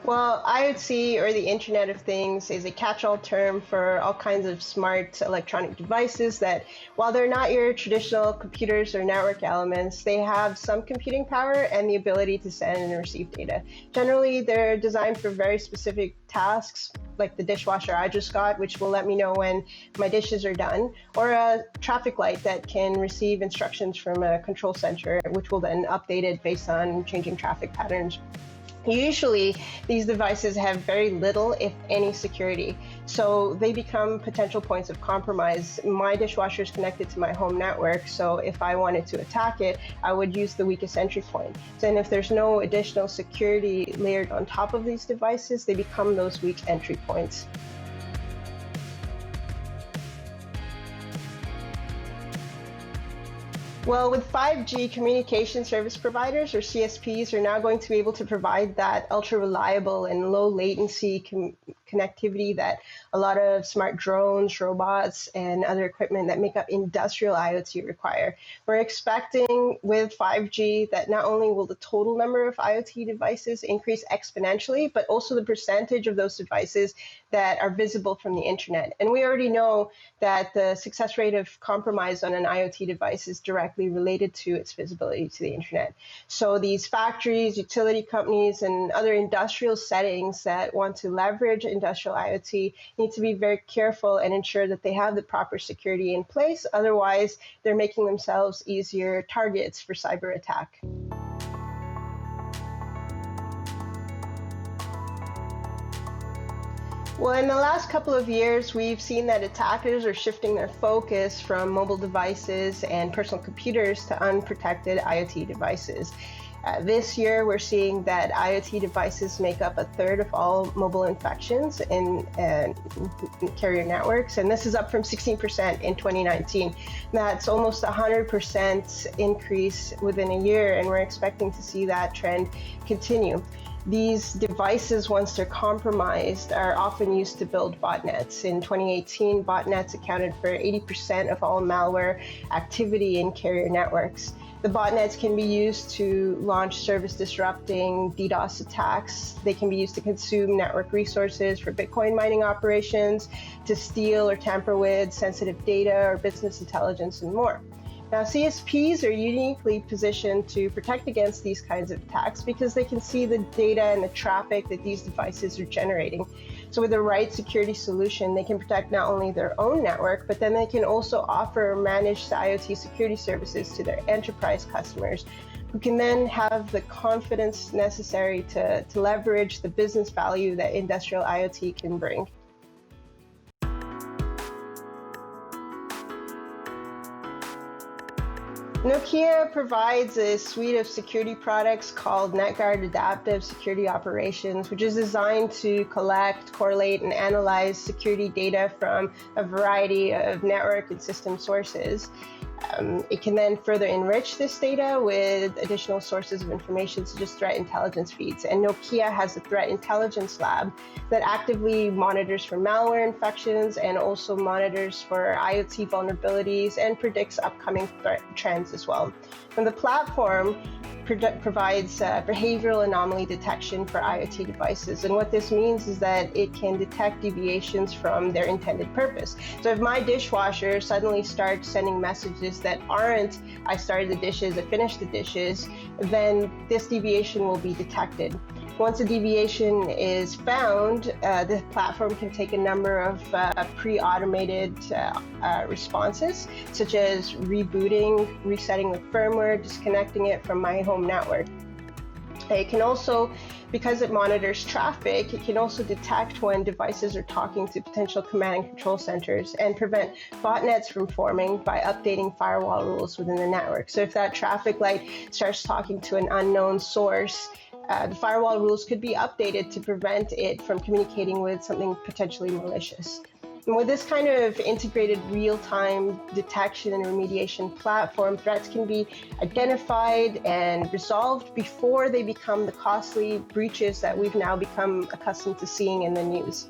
Well, IoT, or the Internet of Things, is a catch-all term for all kinds of smart electronic devices that, while they're not your traditional computers or network elements, they have some computing power and the ability to send and receive data. Generally, they're designed for very specific tasks, like the dishwasher I just got, which will let me know when my dishes are done, or a traffic light that can receive instructions from a control center, which will then update it based on changing traffic patterns. Usually, these devices have very little, if any, security, so they become potential points of compromise. My dishwasher is connected to my home network, so if I wanted to attack it, I would use the weakest entry point. And if there's no additional security layered on top of these devices, they become those weak entry points. Well, with 5G, communication service providers, or CSPs, are now going to be able to provide that ultra reliable and low latency connectivity that a lot of smart drones, robots, and other equipment that make up industrial IoT require. We're expecting with 5G that not only will the total number of IoT devices increase exponentially, but also the percentage of those devices that are visible from the internet. And we already know that the success rate of compromise on an IoT device is directly related to its visibility to the internet. So these factories, utility companies, and other industrial settings that want to leverage industrial IoT need to be very careful and ensure that they have the proper security in place. Otherwise, they're making themselves easier targets for cyber attack. Well, in the last couple of years, we've seen that attackers are shifting their focus from mobile devices and personal computers to unprotected IoT devices. This year, we're seeing that IoT devices make up a third of all mobile infections in carrier networks, and this is up from 16% in 2019. That's almost 100% increase within a year, and we're expecting to see that trend continue. These devices, once they're compromised, are often used to build botnets. In 2018, botnets accounted for 80% of all malware activity in carrier networks. The botnets can be used to launch service-disrupting DDoS attacks. They can be used to consume network resources for Bitcoin mining operations, to steal or tamper with sensitive data or business intelligence, and more. Now, CSPs are uniquely positioned to protect against these kinds of attacks because they can see the data and the traffic that these devices are generating. So with the right security solution, they can protect not only their own network, but then they can also offer managed IoT security services to their enterprise customers, who can then have the confidence necessary to leverage the business value that industrial IoT can bring. Nokia provides a suite of security products called NetGuard Adaptive Security Operations, which is designed to collect, correlate, and analyze security data from a variety of network and system sources. It can then further enrich this data with additional sources of information, such as threat intelligence feeds. And Nokia has a threat intelligence lab that actively monitors for malware infections and also monitors for IoT vulnerabilities and predicts upcoming threat trends as well. And the platform provides behavioral anomaly detection for IoT devices. And what this means is that it can detect deviations from their intended purpose. So if my dishwasher suddenly starts sending messages that aren't, I started the dishes, I finished the dishes, then this deviation will be detected. Once a deviation is found, the platform can take a number of pre-automated responses, such as rebooting, resetting the firmware, disconnecting it from my home network. It can also, because it monitors traffic, it can also detect when devices are talking to potential command and control centers and prevent botnets from forming by updating firewall rules within the network. So if that traffic light starts talking to an unknown source, the firewall rules could be updated to prevent it from communicating with something potentially malicious. And with this kind of integrated real-time detection and remediation platform, threats can be identified and resolved before they become the costly breaches that we've now become accustomed to seeing in the news.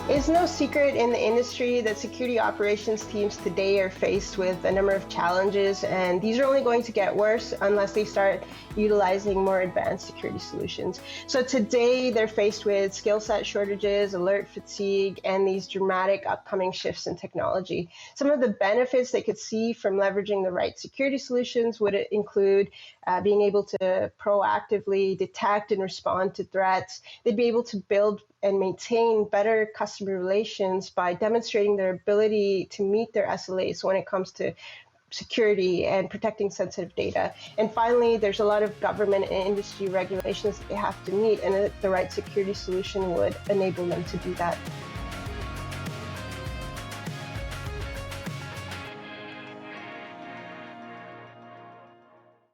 It's no secret in the industry that security operations teams today are faced with a number of challenges, and these are only going to get worse unless they start utilizing more advanced security solutions. So today they're faced with skill set shortages, alert fatigue, and these dramatic upcoming shifts in technology. Some of the benefits they could see from leveraging the right security solutions would include being able to proactively detect and respond to threats. They'd be able to build and maintain better customer relations by demonstrating their ability to meet their SLAs when it comes to security and protecting sensitive data. And finally, there's a lot of government and industry regulations that they have to meet, and the right security solution would enable them to do that.